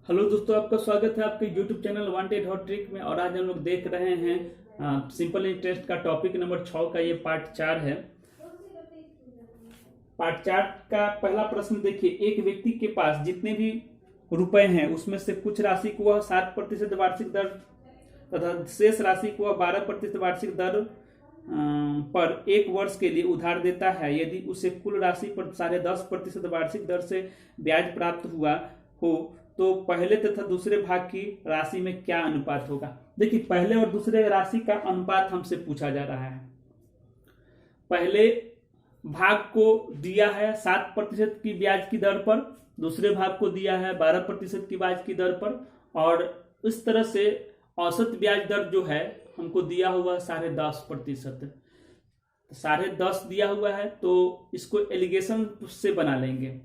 Hello दोस्तों, आपका स्वागत है आपके YouTube channel wanted hot trick में। और आज हम लोग देख रहे हैं सिंपल इंटरेस्ट का टॉपिक नंबर 6 का ये पार्ट 4 है। पार्ट 4 का पहला प्रश्न देखिए, एक व्यक्ति के पास जितने भी रुपए हैं उसमें से कुछ राशि को वह 7% वार्षिक दर तथा शेष राशि को वह 12% वार्षिक दर पर एक वर्ष के लिए उधार देता है। यदि उसे कुल राशि पर 10.5% वार्षिक दर से ब्याज प्राप्त हुआ हो तो पहले तथा दूसरे भाग की राशि में क्या अनुपात होगा। देखिए, पहले और दूसरे राशि का अनुपात हमसे पूछा जा रहा है। पहले भाग को दिया है 7% की ब्याज की दर पर, दूसरे भाग को दिया है 12% की ब्याज की दर पर, और इस तरह से औसत ब्याज दर जो है हमको दिया हुआ है 10.5%। 10.5 दिया हुआ है तो इसको एलिगेशन से बना लेंगे।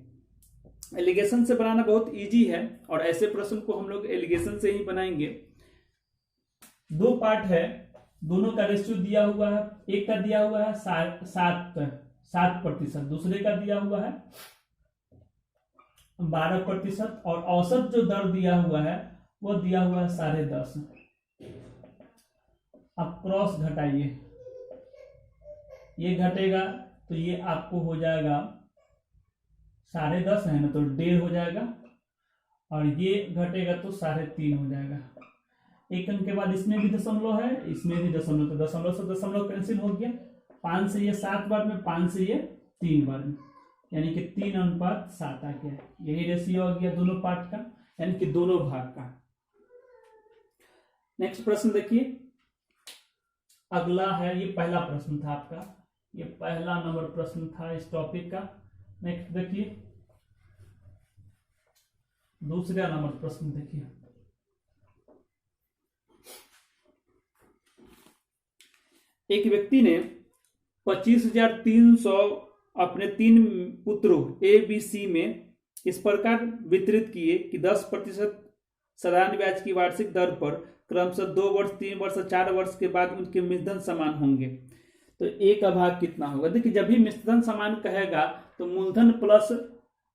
एलिगेशन से बनाना बहुत इजी है और ऐसे प्रश्न को हम लोग एलिगेशन से ही बनाएंगे। दो पार्ट है, दोनों का रेशियो दिया हुआ है। एक का दिया हुआ है 7%, दूसरे का दिया हुआ है 12%, और औसत जो दर दिया हुआ है वो दिया हुआ है 10.5। अब क्रॉस घटाइए, ये घटेगा तो ये आपको हो जाएगा 10.5 है ना, तो 1.5 हो जाएगा, और ये घटेगा तो 3.5 हो जाएगा। एक अंक के बाद इसमें भी दशमलव है, इसमें भी दशमलव, तो दशमलव से दशमलव कैंसिल हो गया। 5 से ये 7 बार में, 5 से ये 3 बार में, यानी कि 3:7 आ गया। यही रेशियो आ गया दोनों पार्ट का, यानी कि दोनों भाग का। नेक्स्ट प्रश्न देखिए, अगला है, ये पहला प्रश्न था आपका, ये पहला नंबर प्रश्न था इस टॉपिक का। नेक्स्ट देखिए, दूसरा नंबर प्रश्न देखिए। एक व्यक्ति ने 25,300 अपने 3 पुत्रों ए बी सी में इस प्रकार वितरित किए कि 10% साधारण ब्याज की वार्षिक दर पर क्रमशः 2 वर्ष, 3 वर्ष और 4 वर्ष के बाद उनके मिश्रधन समान होंगे। तो ए का भाग कितना होगा। देखिए, जब भी मिश्रधन समान कहेगा तो मूलधन प्लस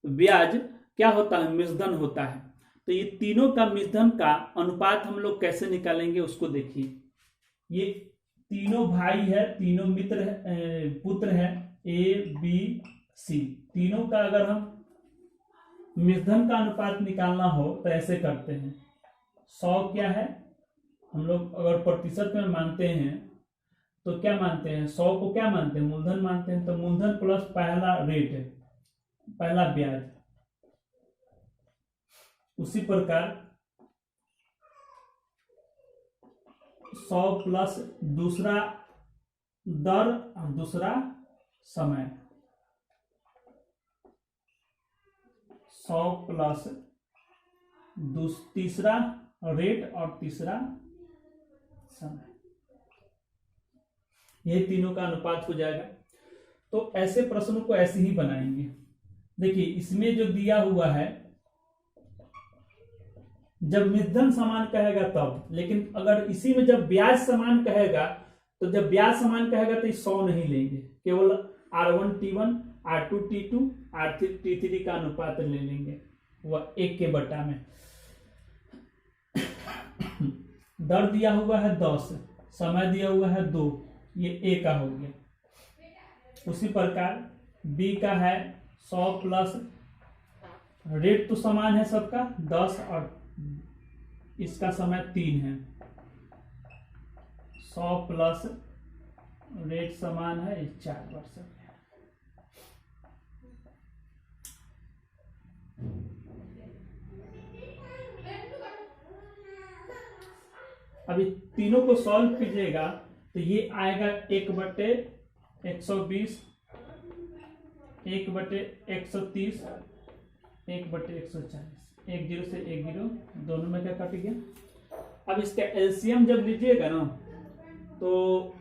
ब्याज क्या होता है, मिश्रधन होता है। तो ये तीनों का मिश्रधन का अनुपात हम लोग कैसे निकालेंगे उसको देखिए। ये तीनों भाई है, तीनों मित्र है, पुत्र है, ए बी सी, तीनों का अगर हम मिश्रधन का अनुपात निकालना हो तो ऐसे करते हैं। 100 क्या है, हम लोग अगर प्रतिशत में मानते हैं तो क्या मानते हैं, 100 को क्या मानते हैं, मूलधन मानते हैं। तो मूलधन प्लस पहला रेट है, पहला ब्याज। उसी प्रकार 100 प्लस दूसरा दर और दूसरा समय, 100 प्लस तीसरा रेट और तीसरा समय, ये तीनों का अनुपात हो जाएगा। तो ऐसे प्रश्नों को ऐसे ही बनाएंगे। देखिए, इसमें जो दिया हुआ है जब मिश्रधन समान कहेगा तब, लेकिन अगर इसी में जब ब्याज समान कहेगा तो जब ब्याज समान कहेगा तो 100 नहीं लेंगे, केवल R1 T1, R2 T2, R3 T3 का अनुपात ले लेंगे, वह 1 के बटा में। दर दिया हुआ है 10, समय दिया हुआ है 2, ये ए का हो गया। उसी प्रकार बी का है 100 प्लस रेट तो समान है सबका 10, और इसका समय 3 है। 100 प्लस रेट समान है 4 वर्ष। अभी तीनों को सॉल्व कीजिएगा तो ये आएगा 1/120, 1/130, 1/140, 1 0 से 1 0, दोनों में क्या कट गया। अब इसका एलसीएम जब लीजिएगा ना, तो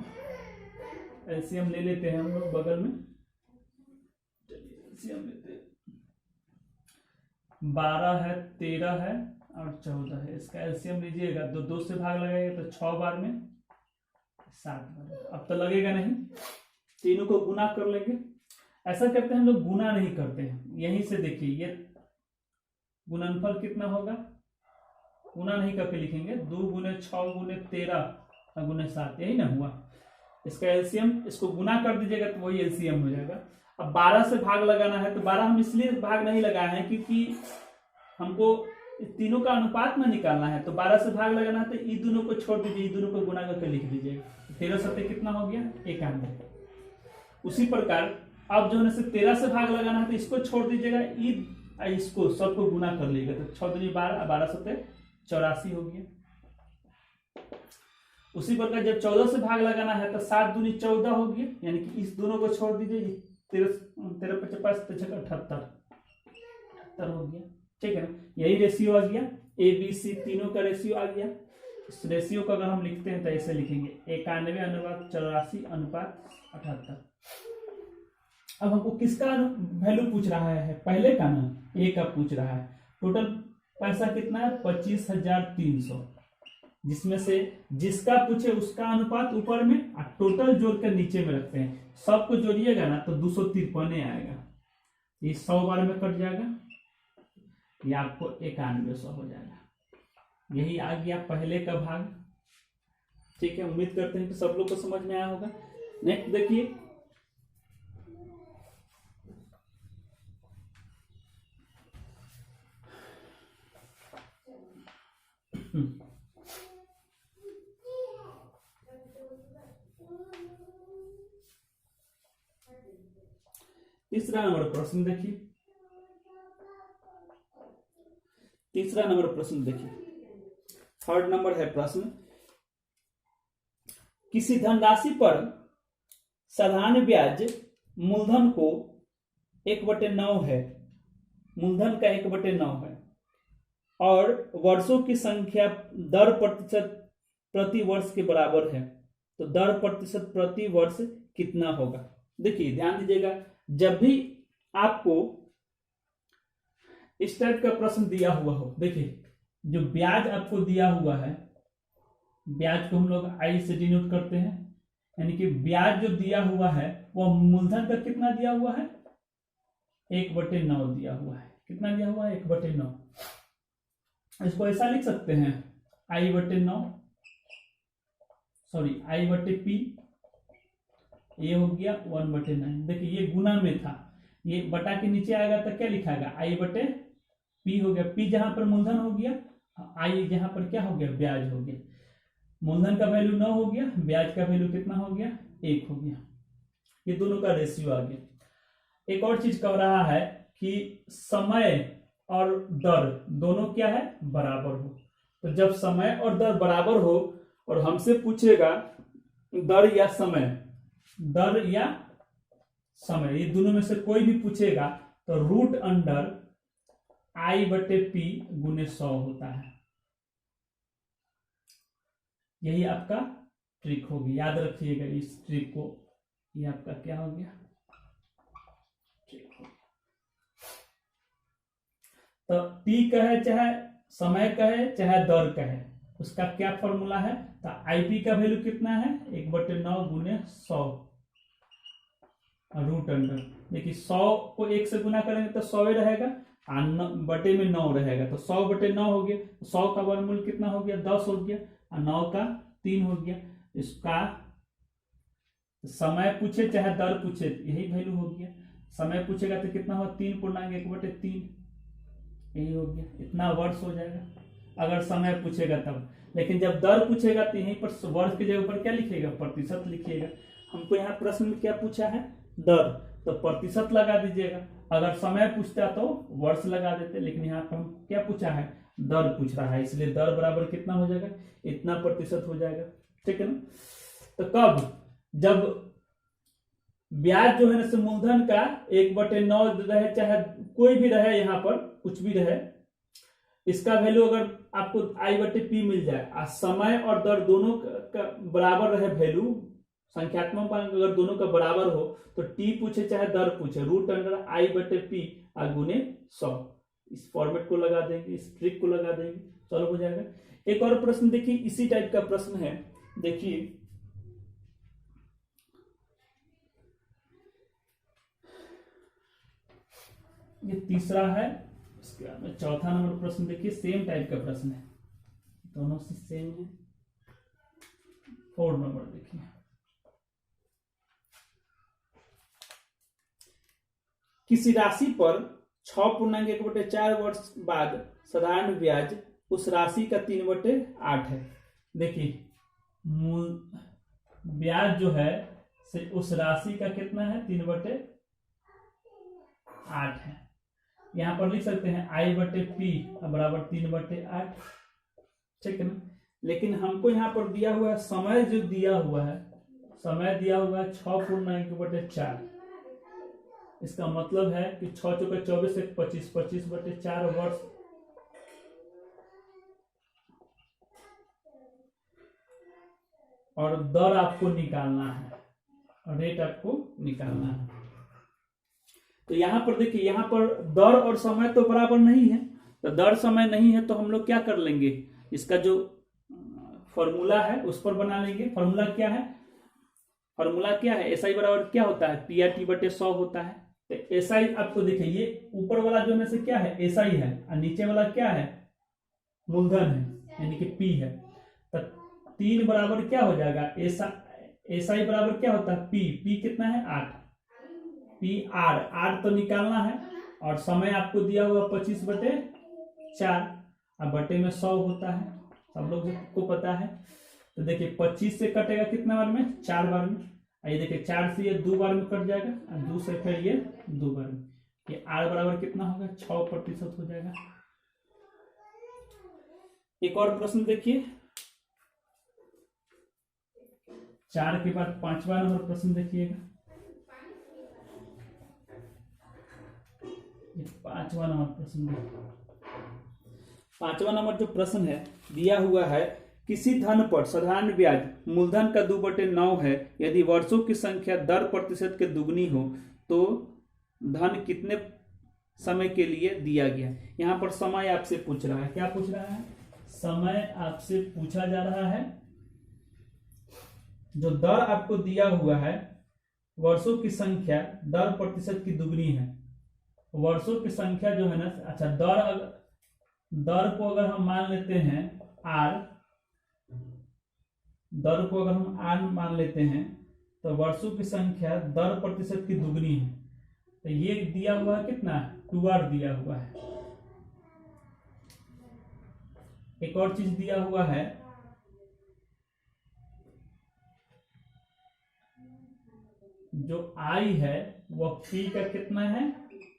एलसीएम ले लेते हैं हम लोग बगल में, एलसीएम लेते हैं। 12 है, 13 है और 14 है। इसका एलसीएम लीजिएगा तो 2 से भाग लगाएगा तो 6 बार में 7 बार। अब तो लगेगा नहीं, तीनों को गुना कर लेंगे। ऐसा करते हैं हम लोग, गुना नहीं करते हैं। यहीं से देखिए, ये गुणनफल कितना होगा गुना नहीं करके लिखेंगे, 2 गुने 6 गुने 13 गुने 7, यही ना हुआ। इसका एलसीएम, इसको गुना कर दीजिएगा तो वही एलसीएम हो जाएगा। अब 12 से भाग लगाना है, तो 12 हम इसलिए भाग नहीं लगाए हैं क्योंकि हमको तीनों का अनुपात में निकालना है, तो 12 से भाग लगाना है, तो ये दोनों को छोड़ दीजिए, ये दोनों को गुना करके लिख दीजिएगा। 13 सत्ते कितना हो गया? 91। उसी प्रकार अब जो है ना 13 से भाग लगाना है, तो इसको छोड़ दीजिएगा, इसको सबको गुना कर लीजिएगा, तो 6 दूनी 12, 12 सत्ते 84 हो गया। उसी प्रकार जब 14 से भाग लगाना है तो 7 दूनी 14 हो गया, यानी कि इस दोनों को छोड़ दीजिए, 13 पचास 78 हो गया। ठीक है ना, यही रेशियो आ गया, ए बी सी तीनों का रेशियो आ गया। इस रेशियो को अगर हम लिखते हैं तो ऐसे लिखेंगे 91/84/78। अब हमको किसका वैल्यू पूछ रहा है? पहले का ना, ए का पूछ रहा है। टोटल पैसा कितना है? 25,300, जिसमें से जिसका पूछे उसका अनुपात ऊपर में और टोटल जोड़ कर नीचे में रखते हैं। सबको जोड़िएगा ना तो 253 आएगा, ये 100 बार में कट जाएगा, ये आपको 9100 हो जाएगा। यही आ गया पहले का भाग। ठीक है, उम्मीद करते हैं कि सब लोग को समझ में आया होगा। नेक्स्ट देखिए, तीसरा नंबर प्रश्न देखिए। तीसरा नंबर प्रश्न देखिए, थर्ड नंबर है प्रश्न, किसी धनराशि पर साधारण ब्याज मूलधन को 1/9 है, मूलधन का 1/9 है, और वर्षों की संख्या दर प्रतिशत प्रति वर्ष के बराबर है, तो दर प्रतिशत प्रति वर्ष कितना होगा? देखिए ध्यान दीजिएगा, जब भी आपको इस टाइप का प्रश्न दिया हुआ हो, देखिए जो ब्याज आपको दिया हुआ है, ब्याज को हम लोग आई से डिनोट करते हैं, यानी कि ब्याज जो दिया हुआ है वो मूलधन का कितना दिया हुआ है? 1/9 दिया हुआ है। कितना दिया हुआ है? 1/9। इसको ऐसा लिख सकते हैं, I/9, सॉरी I/P, ये हो गया 1/9। देखिए ये गुना में था, ये बटा के नीचे आएगा तो क्या लिखाएगा? I/P हो गया। P जहां पर मूलधन हो गया, I जहां पर क्या हो गया? ब्याज हो गया। मूलधन का वैल्यू 9 हो गया, ब्याज का वैल्यू कितना हो गया? 1 हो गया। ये दोनों का रेशियो आ गया। एक और चीज कह रहा है कि समय और दर दोनों क्या है? बराबर हो। तो जब समय और दर बराबर हो और हमसे पूछेगा दर या समय, दर या समय, ये दोनों में से कोई भी पूछेगा तो √I/P गुने 100 होता है। यही आपका ट्रिक होगी, याद रखिएगा इस ट्रिक को। ये आपका क्या हो गया? ट्रिक हो गया। तो T कहे चाहे समय कहे चाहे दर कहे, उसका क्या फॉर्मूला है? तो IP का वैल्यू कितना है? 1/9 गुने 100 √। देखिए 100 को 1 से गुना करेंगे तो 100 रहेगा, बटे में 9 रहेगा, तो 100/9 हो गया। 100 का वर्गमूल कितना हो गया? 10 हो गया, और 9 का 3 हो गया। इसका समय पूछे चाहे दर पूछे यही वैल्यू हो गया। समय पूछेगा तो कितना हो? 3/1/3, यही हो गया। इतना वर्ष हो जाएगा अगर समय पूछेगा तब। लेकिन जब दर पूछेगा तो यहीं पर वर्ष की जगह पर क्या लिखिएगा? प्रतिशत लिखिएगा। हमको यहाँ प्रश्न में क्या पूछा है? दर, तो प्रतिशत लगा दीजिएगा। अगर समय पूछता तो वर्ष लगा देते, लेकिन यहाँ पर हम क्या पूछा है? दर पूछ रहा है, इसलिए दर बराबर कितना हो जाएगा? इतना प्रतिशत हो जाएगा। ठीक है ना। तो कब? जब ब्याज जो है ना मूलधन का 1/9 रहे, चाहे कोई भी रहे, यहाँ पर कुछ भी रहे, इसका वैल्यू अगर आपको I/P मिल जाए और समय और दर दोनों का बराबर रहे वैल्यू, संख्यात्मक अगर दोनों का बराबर हो, तो T पूछे चाहे दर पूछे √I/P गुने 100। इस फॉर्मेट को लगा देंगे, इस ट्रिक को लगा देंगे, सॉल्व हो जाएगा। एक और प्रश्न देखिए, इसी टाइप का प्रश्न है। देखिए ये तीसरा है, इसके बाद में चौथा नंबर प्रश्न देखिए, सेम टाइप का प्रश्न है। दोनों से सेम है। 4 नंबर देखिए, किसी राशि पर 6.1/4 वर्ष बाद साधारण ब्याज उस राशि का 3/8 है। देखिए मूल ब्याज जो है से उस राशि का कितना है, 3/8 है। यहां पर लिख सकते हैं I/P बराबर 3/8, ठीक है ना। लेकिन हमको यहाँ पर दिया हुआ है समय, जो दिया हुआ है समय दिया हुआ है 6.1/4। इसका मतलब है कि 6 चौके 24, 25, 25/4 वर्ष। और दर आपको निकालना है, रेट आपको निकालना है। तो यहाँ पर देखिए, यहाँ पर दर और समय तो बराबर नहीं है, तो दर समय नहीं है तो हम लोग क्या कर लेंगे, इसका जो फॉर्मूला है उस पर बना लेंगे। फॉर्मूला क्या है, फॉर्मूला क्या है, एसआई बराबर क्या होता है, PRT/100 होता है। तो एसआई आपको देखिए, ये ऊपर वाला जो है से क्या है, एसआई है, और नीचे वाला क्या है, मूलधन है, यानी कि P है। तो 3 बराबर क्या हो जाएगा, एसआई बराबर क्या होता है, P कितना है 8, PR तो निकालना है, और समय आपको दिया हुआ 25/4, अब बटे में 100 होता है, सब लोग को पता है। तो देखिए 25 से कटेगा कितना बार में, 4 बार में। ये देखिए 4 से ये 2 बार में कट जाएगा, और 2 से फिर ये 2 बार में। ये R बराबर कितना होगा, 6% हो जाएगा। एक और प्रश्न देखिए, 4 के बाद 5वां नंबर प्रश्न देखिएगा। 5वां नंबर प्रश्न देखिए, 5वां नंबर जो प्रश्न है दिया हुआ है, किसी धन पर साधारण ब्याज मूलधन का 2/9 है, यदि वर्षों की संख्या दर प्रतिशत के दुगनी हो तो धन कितने समय के लिए दिया गया। यहाँ पर समय आपसे पूछ रहा है, क्या पूछ रहा है, समय आपसे पूछा जा रहा है। जो दर आपको दिया हुआ है, वर्षों की संख्या दर प्रतिशत की दुगनी है। वर्षों की संख्या जो है ना, अच्छा दर को अगर हम मान लेते हैं R, दर को अगर हम R मान लेते हैं तो वर्षों की संख्या दर प्रतिशत की दुगनी है। तो ये दिया हुआ है कितना, 2R दिया हुआ है। एक और चीज दिया हुआ है, जो I है वह P का कितना है,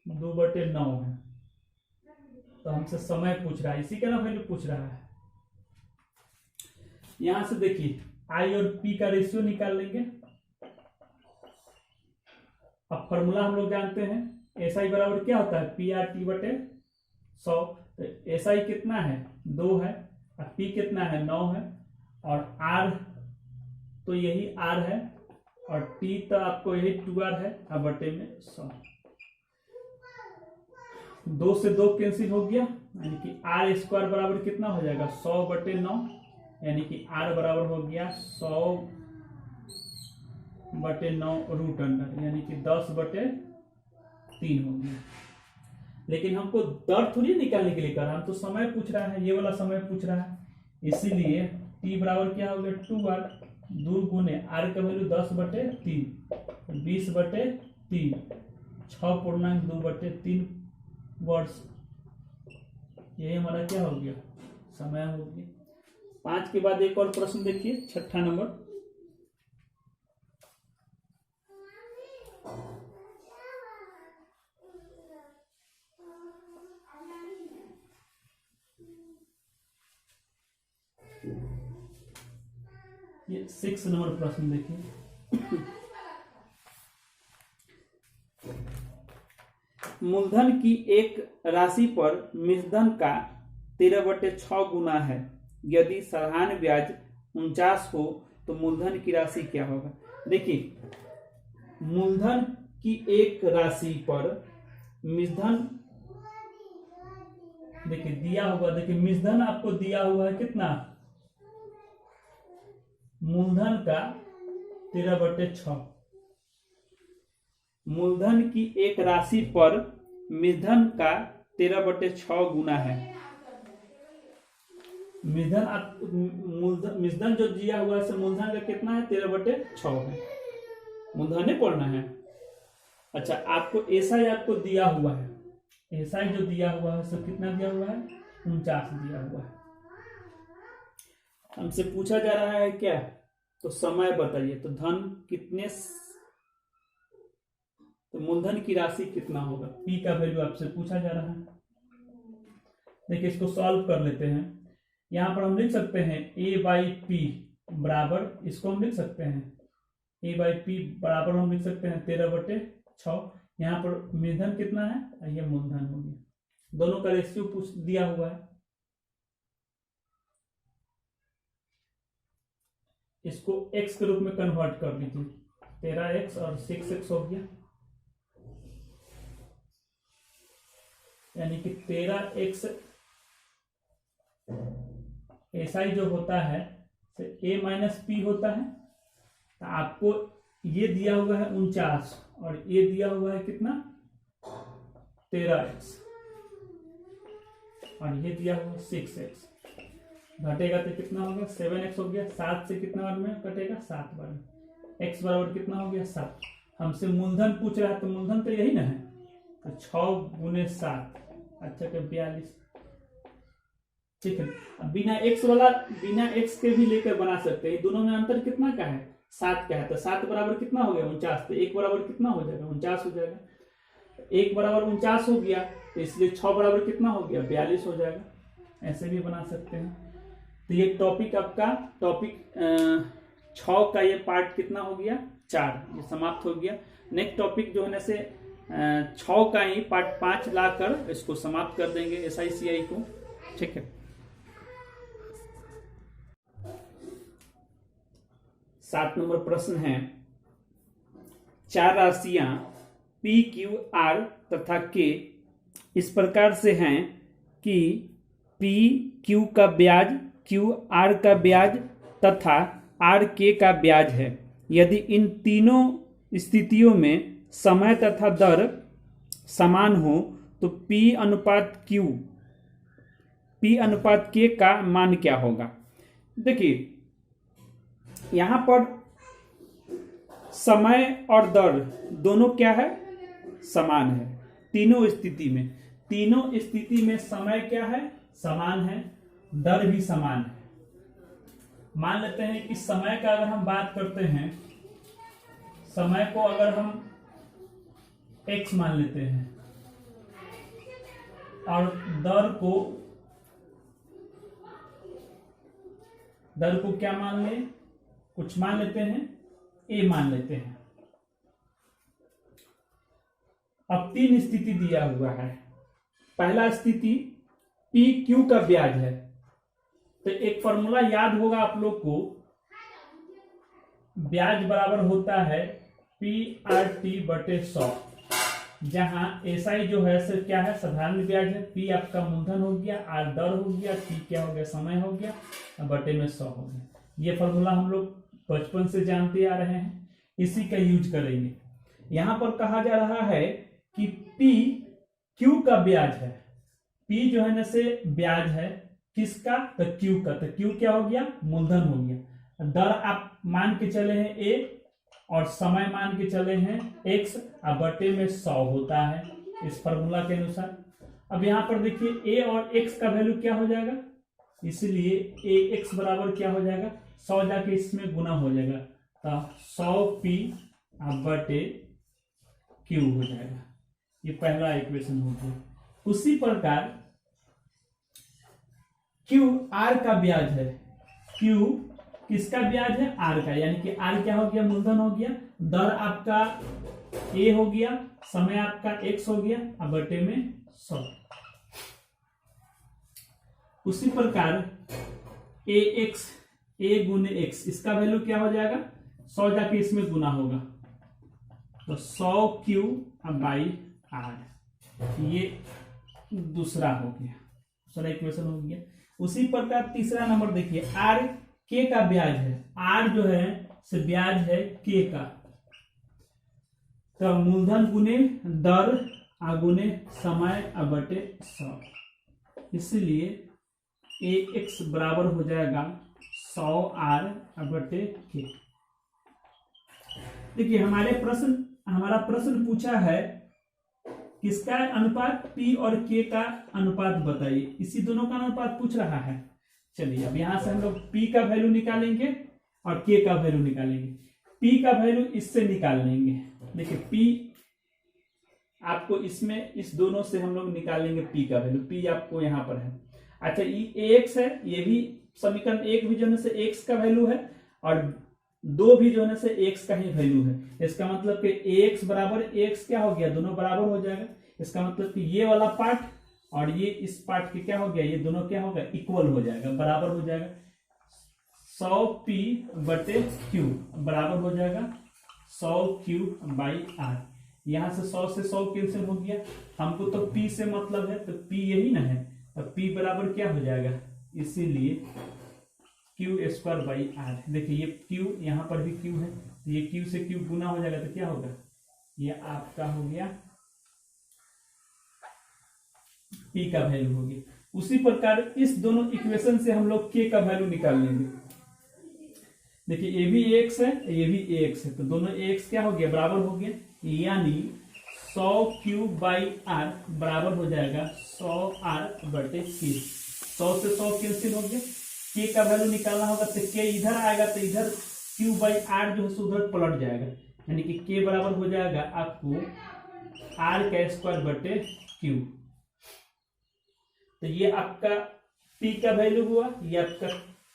2/9 है। तो हमसे समय पूछ रहा है, इसी का ना वैल्यू पूछ रहा है। यहां से देखिए I और P का रेशियो निकाल लेंगे। अब फॉर्मूला हम लोग जानते हैं, SI बराबर क्या होता है, PRT/100। तो SI कितना है, 2 है, और P कितना है, 9 है, और R तो यही R है, और T तो आपको यही 2R है, और बटे में 100। 2 से 2 कैंसिल हो गया, यानी कि R² बराबर कितना हो जाएगा, 100/9, यानी कि R बराबर हो गया 100/9 रूट अंडर, यानी कि 10/3 हो गया। लेकिन हमको दर थोड़ी निकालने के लिए कर रहा है, हम तो समय पूछ रहा है, ये वाला समय पूछ रहा है। इसीलिए T बराबर क्या हो गया, 2R, 2 गुने R का वैल्यू 10/3, 20/3, 6.2/3 वर्ष। यही हमारा क्या हो गया, समय हो गया। 5 के बाद एक और प्रश्न देखिए, 6ठा नंबर। ये 6 नंबर प्रश्न देखिए, मूलधन की एक राशि पर मिश्रधन का 13/6 गुना है, यदि साधारण ब्याज 49 हो तो मूलधन की राशि क्या होगा। देखिए मूलधन की एक राशि पर मिश्रधन, देखिए दिया हुआ, देखिए मिश्रधन आपको दिया हुआ है कितना, मूलधन का 13/6। मूलधन की एक राशि पर मिश्रधन का 13/6 गुना है। मूलधन आप मूलधन जो दिया हुआ है मूलधन का कितना है 13/6 है, मूलधन पढ़ना है। अच्छा आपको एसआई आपको दिया हुआ है, एसआई जो दिया हुआ है सब कितना दिया हुआ है 49 दिया हुआ है। हमसे पूछा जा रहा है क्या, तो समय बताइए, तो धन कितने, तो मूलधन की राशि कितना होगा, पी का वैल्यू आपसे पूछा जा रहा है। देखिए इसको सॉल्व कर लेते हैं। यहां पर हम लिख सकते हैं A/P बराबर, इसको हम लिख सकते हैं A/P बराबर हम लिख सकते हैं 13/6। यहाँ पर मूलधन कितना है, ये मूलधन हो गया, दोनों का रेशियो पूछ दिया हुआ है। इसको x के रूप में कन्वर्ट कर लीजिए, 13x और 6x हो गया, यानी कि 13x एसआई जो होता है A-P होता है। तो आपको ये दिया हुआ है 49 और ये दिया हुआ है कितना 13x और ये दिया हुआ 6x, घटेगा तो कितना हो गया 7x हो गया। 7 से कितना बार में कटेगा 7 बार में, x बराबर कितना हो गया 7। हमसे मूलधन पूछ रहा है तो मूलधन तो यही ना है, तो 6 × 7 अच्छा के 42, ठीक है। अब बिना x के भी लेकर बना सकते हैं, दोनों में अंतर कितना का है 7 का है, तो 7 बराबर कितना हो गया 49, तो 1 बराबर कितना हो जाएगा 49 हो जाएगा, 1 बराबर 49 हो गया, तो इसलिए 6 बराबर कितना हो गया 42 हो जाएगा, ऐसे भी बना सकते हैं। तो ये टॉपिक आपका टॉपिक 6 का ये पार्ट कितना हो गया 4, ये समाप्त हो गया। नेक्स्ट टॉपिक जो है से 6 का ही पार्ट 5 लाकर इसको समाप्त कर देंगे SICI को, ठीक है। 7 नंबर प्रश्न है, 4 राशियां P, Q, R तथा K इस प्रकार से हैं कि P Q का ब्याज, Q R का ब्याज तथा R K का ब्याज है। यदि इन तीनों स्थितियों में समय तथा दर समान हो तो P अनुपात Q, P अनुपात K का मान क्या होगा। देखिए यहां पर समय और दर दोनों क्या है समान है, तीनों स्थिति में समय क्या है समान है, दर भी समान है। मान लेते हैं कि समय का अगर हम बात करते हैं, समय को अगर हम x मान लेते हैं और दर को क्या मान ले, कुछ मान लेते हैं a मान लेते हैं। अब 3 स्थिति दिया हुआ है। पहला स्थिति P Q का ब्याज है, तो एक फॉर्मूला याद होगा आप लोग को, ब्याज बराबर होता है PRT/100, जहां SI जो है सिर्फ क्या है साधारण ब्याज है, P आपका मूलधन हो गया, R दर हो गया, T क्या हो गया समय हो गया, बटे में 100 हो गया। ये फॉर्मूला हम लोग बचपन से जानते आ रहे हैं, इसी का यूज करेंगे। यहां पर कहा जा रहा है कि P Q का ब्याज है, P जो है ना से ब्याज है किसका, तो Q का, तो Q क्या हो गया मूलधन हो गया, दर आप मान के चले हैं A और समय मान के चले हैं x, बटे में 100 होता है इस फॉर्मूला के अनुसार। अब यहां पर देखिए a और x का वैल्यू क्या हो जाएगा, इसलिए ax बराबर क्या हो जाएगा 100 जाके इसमें गुना हो जाएगा, तो 100p बटे q हो जाएगा। ये पहला इक्वेशन हो गया। उसी प्रकार q r का ब्याज है, q किसका ब्याज है r का, यानी कि r क्या हो गया मूलधन हो गया, दर आपका a हो गया, समय आपका x हो गया, बटे में 100। उसी प्रकार a गुने x, इसका वैल्यू क्या हो जाएगा 100 जाके इसमें गुना होगा, तो 100q बाई r, ये दूसरा हो गया, दूसरा इक्वेशन हो गया। उसी प्रकार तीसरा नंबर देखिए, r k का ब्याज है, r जो है से ब्याज है k का, तो मूलधन गुने दर गुने समय बटे 100, इसलिए ए एक्स बराबर हो जाएगा 100R/K। देखिए हमारा प्रश्न पूछा है किसका अनुपात, P और K का अनुपात बताइए। इसी दोनों का अनुपात पूछ रहा है। चलिए अब यहां से हम लोग P का वैल्यू निकालेंगे और K का वैल्यू निकालेंगे। P का वैल्यू इससे निकाल लेंगे। देखिए P आपको इसमें इस दोनों से हम लोग निकालेंगे P का वैल्यू। P आपको यहाँ पर है। अच्छा ये x है, ये भी समीकरण एक भी जो है से x का वैल्यू है और दो भी जो है से x का ही वैल्यू है। इसका मतलब कि ax बराबर x क्या हो गया, दोनों बराबर हो जाएगा। इसका मतलब कि ये वाला पार्ट और ये इस पार्ट के क्या हो गया, ये दोनों क्या होगा, इक्वल हो जाएगा, बराबर हो जाएगा। 100p/q बराबर हो जाएगा 100q/r। यहां से 100 से 100 कैंसिल हो गया। हमको तो p से मतलब है, तो p यही ना है, तो p बराबर क्या हो जाएगा, इसीलिए q²/r। देखिए ये q, यहाँ पर भी q है, ये q से q गुना हो जाएगा तो क्या होगा, ये आपका हो गया p का वैल्यू हो गया। उसी प्रकार इस दोनों इक्वेशन से हम लोग k का वैल्यू निकाल लेंगे। देखिए ये भी x है, ये भी x है, तो दोनों x क्या हो गया, बराबर हो गया। यानी 100q/r बराबर हो जाएगा 100r/k। 100 से 100 कैंसिल हो गया। k का वैल्यू निकालना होगा तो k इधर आएगा तो इधर q/r जो है उधर पलट जाएगा, यानी कि k बराबर हो जाएगा आपको r²/q। तो ये आपका p का वैल्यू हुआ, ये आपका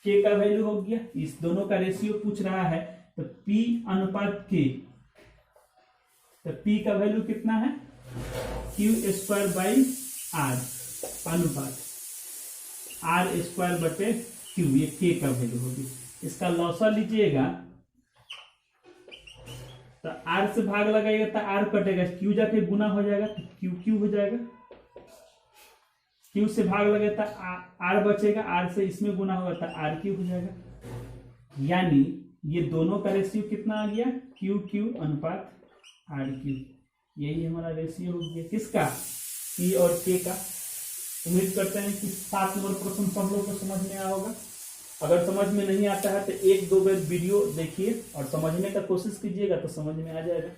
k का वैल्यू हो गया। इस दोनों का रेशियो पूछ रहा है, तो p/k, तो p का वैल्यू कितना है, q² r अनुपात r²/q, ये k का वैल्यू होगी। इसका लॉसा लीजिएगा तो r से भाग लगाएगा तो r कटेगा, q जाके गुना हो जाएगा तो q हो जाएगा। q से भाग लगे तो r बचेगा, r से इसमें गुना होगा तो r³ हो जाएगा। यानी ये दोनों का रेशियो कितना आ गया, q/r³। यही हमारा रेशियो हो गया किसका, p और k का। उम्मीद करते हैं कि 7 नंबर प्रश्न सब लोग को समझ में आया होगा। अगर समझ में नहीं आता है तो 1-2 बार वीडियो देखिए और समझने का कोशिश कीजिएगा तो समझ में आ जाएगा।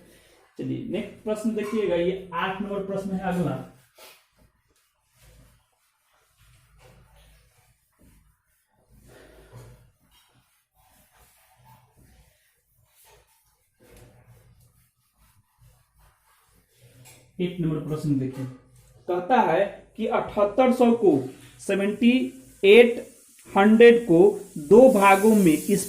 चलिए नेक्स्ट प्रश्न देखिएगा, ये 8 नंबर प्रश्न है अगला। एक नंबर प्रश्न देखिए, कहता है कि 7800 को 7800 को दो भागों में इस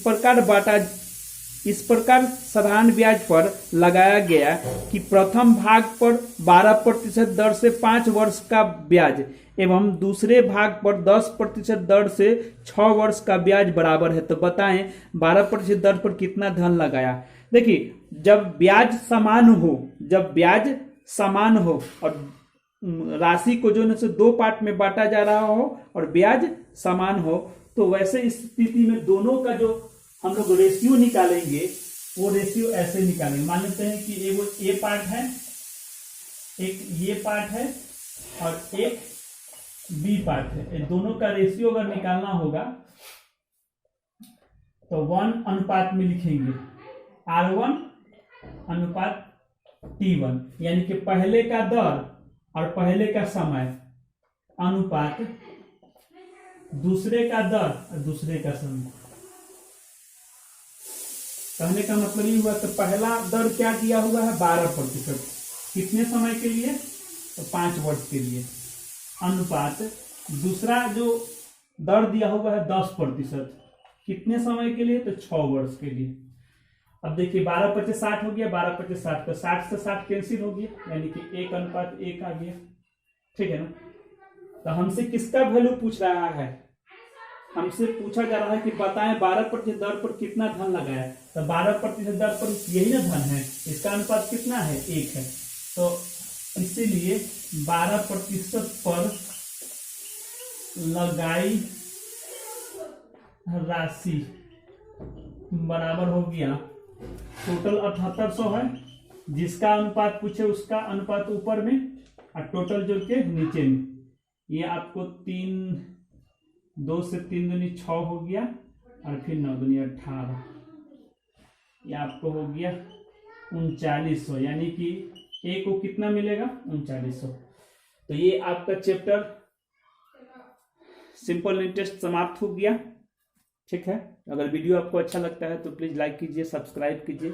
प्रकार साधारण ब्याज पर लगाया गया कि प्रथम भाग पर 12% दर से 5 वर्ष का ब्याज एवं दूसरे भाग पर 10% दर से 6 वर्ष का ब्याज बराबर है। तो बताएं 12% दर पर कितना धन लगाया। देखिए जब ब्याज समान हो और राशि को जो है दो पार्ट में बांटा जा रहा हो और ब्याज समान हो, तो वैसे इस स्थिति में दोनों का जो हम लोग रेशियो निकालेंगे वो रेशियो ऐसे निकालेंगे। मान लेते हैं कि ये पार्ट है, एक ये पार्ट है और एक बी पार्ट है। इन दोनों का रेशियो अगर निकालना होगा तो 1 में लिखेंगे, R1/T1, यानी कि पहले का दर और पहले का समय अनुपात दूसरे का दर और दूसरे का समय। कहने का मतलब ये हुआ, तो पहला दर क्या दिया हुआ है 12%, कितने समय के लिए, तो 5 वर्ष के लिए, अनुपात दूसरा जो दर दिया हुआ है 10%, कितने समय के लिए, तो 6 वर्ष के लिए। अब देखिए 12/50 हो गया, 12/60 तो 60 से 60 कैंसिल हो गया, यानी कि 1:1 आ गया। ठीक है ना। तो हमसे किसका वैल्यू पूछ रहा है, हमसे पूछा जा रहा है कि बताएं 12% दर पर कितना धन लगाया। तो 12% दर पर यही ना धन है, इसका अनुपात कितना है, 1 है। तो इसीलिए 12% पर लगाई राशि बराबर हो गया, टोटल 7800 है, जिसका अनुपात पूछे उसका अनुपात ऊपर में और टोटल जोड़ के नीचे में। ये आपको 3 2 से 3 दूनी 6 हो गया, और फिर 9 दूनी 18, ये आपको हो गया 3900, यानी कि ए को कितना मिलेगा 3900। तो ये आपका चैप्टर सिंपल टेस्ट समाप्त हो गया। ठीक है, अगर वीडियो आपको अच्छा लगता है तो प्लीज लाइक कीजिए, सब्सक्राइब कीजिए।